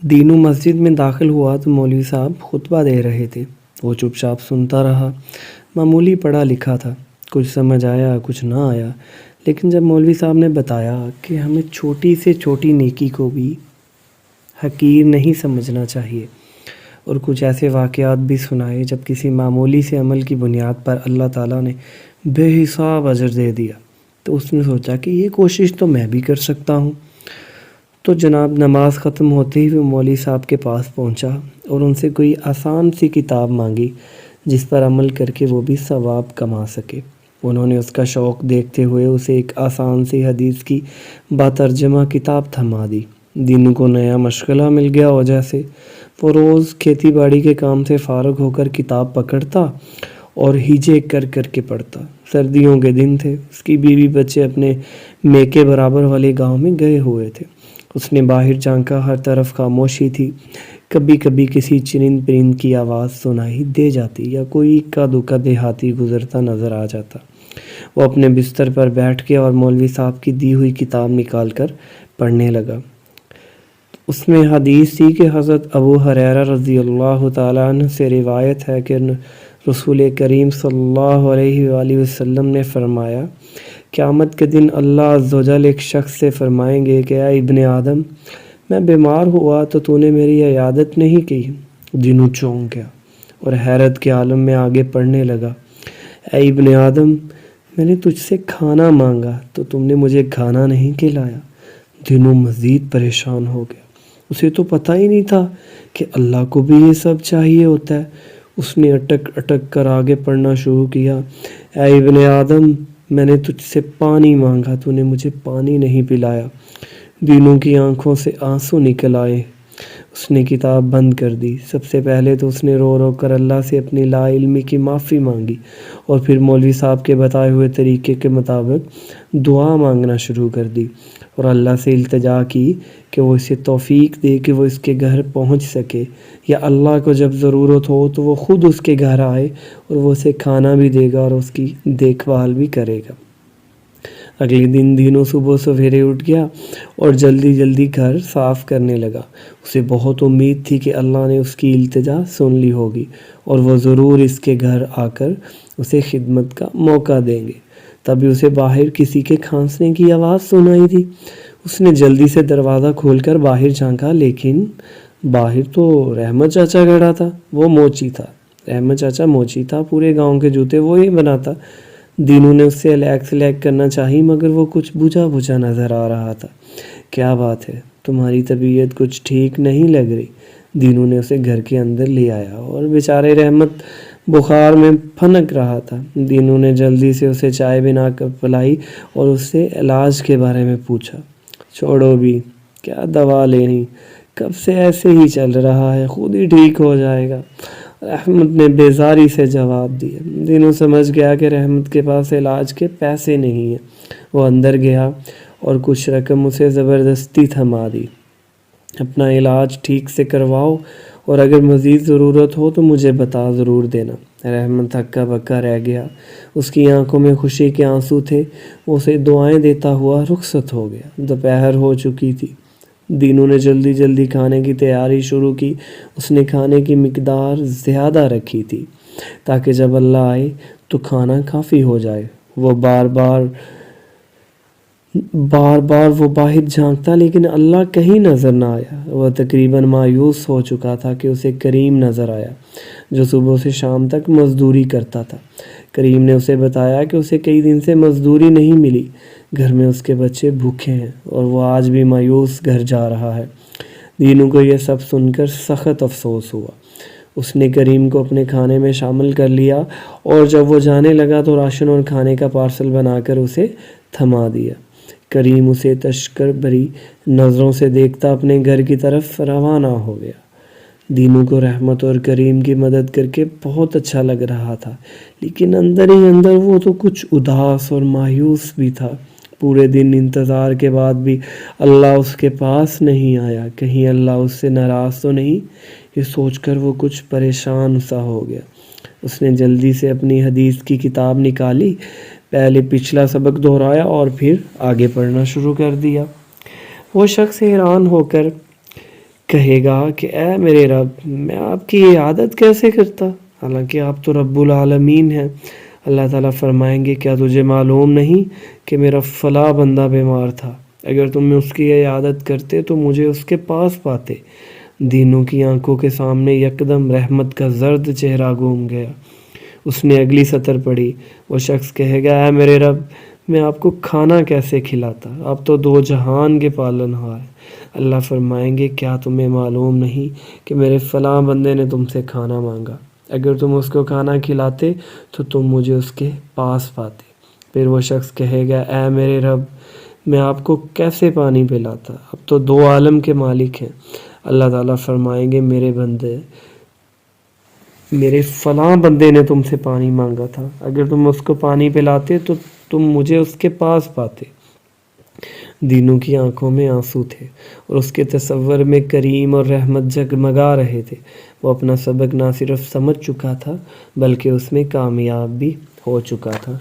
دینو مسجد میں داخل ہوا تو مولوی صاحب خطبہ دے رہے تھے۔ وہ چپ چاپ سنتا رہا۔ معمولی پڑھا لکھا تھا، کچھ سمجھ آیا کچھ نہ آیا، لیکن جب مولوی صاحب نے بتایا کہ ہمیں چھوٹی سے چھوٹی نیکی کو بھی حقیر نہیں سمجھنا چاہیے، اور کچھ ایسے واقعات بھی سنائے جب کسی معمولی سے عمل کی بنیاد پر اللہ تعالیٰ نے بے حساب اجر دے دیا، تو اس نے سوچا کہ یہ کوشش تو میں بھی کر سکتا ہوں۔ تو جناب نماز ختم ہوتے ہی وہ مولوی صاحب کے پاس پہنچا اور ان سے کوئی آسان سی کتاب مانگی جس پر عمل کر کے وہ بھی ثواب کما سکے۔ انہوں نے اس کا شوق دیکھتے ہوئے اسے ایک آسان سی حدیث کی باترجمہ کتاب تھما دی۔ دینو کو نیا مشغلہ مل گیا وجہ سے وہ روز کھیتی باڑی کے کام سے فارغ ہو کر کتاب پکڑتا اور ہیجے کر کر کے پڑھتا۔ سردیوں کے دن تھے، اس کی بیوی بچے اپنے میکے برابر والے گاؤں میں گئے ہوئے تھے۔ اس نے باہر جھانکا، ہر طرف خاموشی تھی۔ کبھی کبھی کسی چرند پرند کی آواز سنائی دے جاتی یا کوئی اکا دکا دیہاتی گزرتا نظر آ جاتا۔ وہ اپنے بستر پر بیٹھ کے اور مولوی صاحب کی دی ہوئی کتاب نکال کر پڑھنے لگا۔ اس میں حدیث تھی کہ حضرت ابو ہریرہ رضی اللہ تعالیٰ عنہ سے روایت ہے کہ رسول کریم صلی اللہ علیہ وآلہ وسلم نے فرمایا، قیامت کے دن اللہ عز و جل ایک شخص سے فرمائیں گے کہ اے ابن آدم، میں بیمار ہوا تو تو نے میری عیادت نہیں کی۔ دینو چونک گیا اور حیرت کے عالم میں آگے پڑھنے لگا، اے ابن آدم، میں نے تجھ سے کھانا مانگا تو تم نے مجھے کھانا نہیں کھلایا۔ دینو مزید پریشان ہو گیا، اسے تو پتہ ہی نہیں تھا کہ اللہ کو بھی یہ سب چاہیے ہوتا ہے۔ اس نے اٹک اٹک کر آگے پڑھنا شروع کیا، اے ابن آدم، میں نے تجھ سے پانی مانگا تو نے مجھے پانی نہیں پلایا۔ دینوں کی آنکھوں سے آنسو نکل آئے۔ اس نے کتاب بند کر دی۔ سب سے پہلے تو اس نے رو رو کر اللہ سے اپنی لا علمی کی معافی مانگی، اور پھر مولوی صاحب کے بتائے ہوئے طریقے کے مطابق دعا مانگنا شروع کر دی اور اللہ سے التجا کی کہ وہ اسے توفیق دے کہ وہ اس کے گھر پہنچ سکے، یا اللہ کو جب ضرورت ہو تو وہ خود اس کے گھر آئے اور وہ اسے کھانا بھی دے گا اور اس کی دیکھ بھال بھی کرے گا۔ اگلے دن دینو صبح سویرے اٹھ گیا اور جلدی جلدی گھر صاف کرنے لگا۔ اسے بہت امید تھی کہ اللہ نے اس کی التجا سن لی ہوگی اور وہ ضرور اس کے گھر آ کر اسے خدمت کا موقع دیں گے۔ تبھی اسے باہر کسی کے کھانسنے کی آواز سنائی دی۔ اس نے جلدی سے دروازہ کھول کر باہر جھانکا، لیکن باہر تو رحمت چاچا کھڑا تھا۔ وہ موچی تھا، رحمت چاچا موچی تھا، پورے گاؤں کے جوتے وہی بناتا۔ دینو نے اس سے الیک سلیک کرنا چاہی، مگر وہ کچھ بجھا بجھا نظر آ رہا تھا۔ کیا بات ہے، تمہاری طبیعت کچھ ٹھیک نہیں لگ رہی۔ دینو نے اسے گھر کے اندر لے آیا اور بیچارے رحمت بخار میں پھنک رہا تھا۔ دینو نے جلدی سے اسے چائے بنا کر پلائی اور اس سے علاج کے بارے میں پوچھا۔ چھوڑو بھی، کیا دوا لینی، کب سے ایسے ہی چل رہا ہے، خود ہی ٹھیک ہو جائے گا، رحمت نے بیزاری سے جواب دیا۔ دینو سمجھ گیا کہ رحمت کے پاس علاج کے پیسے نہیں ہیں۔ وہ اندر گیا اور کچھ رقم اسے زبردستی تھما دی۔ اپنا علاج ٹھیک سے کرواؤ اور اگر مزید ضرورت ہو تو مجھے بتا ضرور دینا۔ رحمت ہکا بکا رہ گیا، اس کی آنکھوں میں خوشی کے آنسو تھے۔ وہ اسے دعائیں دیتا ہوا رخصت ہو گیا۔ دوپہر ہو چکی تھی۔ دینو نے جلدی جلدی کھانے کی تیاری شروع کی۔ اس نے کھانے کی مقدار زیادہ رکھی تھی تاکہ جب اللہ آئے تو کھانا کافی ہو جائے۔ وہ بار بار وہ باہر جھانکتا، لیکن اللہ کہیں نظر نہ آیا۔ وہ تقریباً مایوس ہو چکا تھا کہ اسے کریم نظر آیا، جو صبح سے شام تک مزدوری کرتا تھا۔ کریم نے اسے بتایا کہ اسے کئی دن سے مزدوری نہیں ملی، گھر میں اس کے بچے بھوکے ہیں اور وہ آج بھی مایوس گھر جا رہا ہے۔ دینو کو یہ سب سن کر سخت افسوس ہوا۔ اس نے کریم کو اپنے کھانے میں شامل کر لیا اور جب وہ جانے لگا تو راشن اور کھانے کا پارسل بنا کر اسے تھما دیا۔ کریم اسے تشکر بھری نظروں سے دیکھتا اپنے گھر کی طرف روانہ ہو گیا۔ دینو کو رحمت اور کریم کی مدد کر کے بہت اچھا لگ رہا تھا، لیکن اندر ہی اندر وہ تو کچھ اداس اور مایوس بھی تھا۔ پورے دن انتظار کے بعد بھی اللہ اس کے پاس نہیں آیا، کہیں اللہ اس سے ناراض تو نہیں، یہ سوچ کر وہ کچھ پریشان سا ہو گیا۔ اس نے جلدی سے اپنی حدیث کی کتاب نکالی، پہلے پچھلا سبق دہرایا اور پھر آگے پڑھنا شروع کر دیا۔ وہ شخص حیران ہو کر کہے گا کہ اے میرے رب میں آپ کی یہ عادت کیسے کرتا، حالانکہ آپ تو رب العالمین ہیں۔ اللہ تعالیٰ فرمائیں گے کیا تجھے معلوم نہیں کہ میرا فلاں بندہ بیمار تھا، اگر تم اس کی یہ عادت کرتے تو مجھے اس کے پاس پاتے۔ دینوں کی آنکھوں کے سامنے یکدم رحمت کا زرد چہرہ گھوم گیا۔ اس نے اگلی سطر پڑھی، وہ شخص کہے گا اے میرے رب میں آپ کو کھانا کیسے کھلاتا، آپ تو دو جہان کے پالن ہار۔ اللہ فرمائیں گے کیا تمہیں معلوم نہیں کہ میرے فلاں بندے نے تم سے کھانا مانگا، اگر تم اس کو کھانا کھلاتے تو تم مجھے اس کے پاس پاتے۔ پھر وہ شخص کہے گا اے میرے رب میں آپ کو کیسے پانی پلاتا، اب تو دو عالم کے مالک ہیں۔ اللہ تعالیٰ فرمائیں گے میرے بندے میرے فلاں بندے نے تم سے پانی مانگا تھا، اگر تم اس کو پانی پلاتے تو تم مجھے اس کے پاس پاتے۔ دینوں کی آنکھوں میں آنسو تھے اور اس کے تصور میں کریم اور رحمت جگمگا رہے تھے۔ وہ اپنا سبق نہ صرف سمجھ چکا تھا بلکہ اس میں کامیاب بھی ہو چکا تھا۔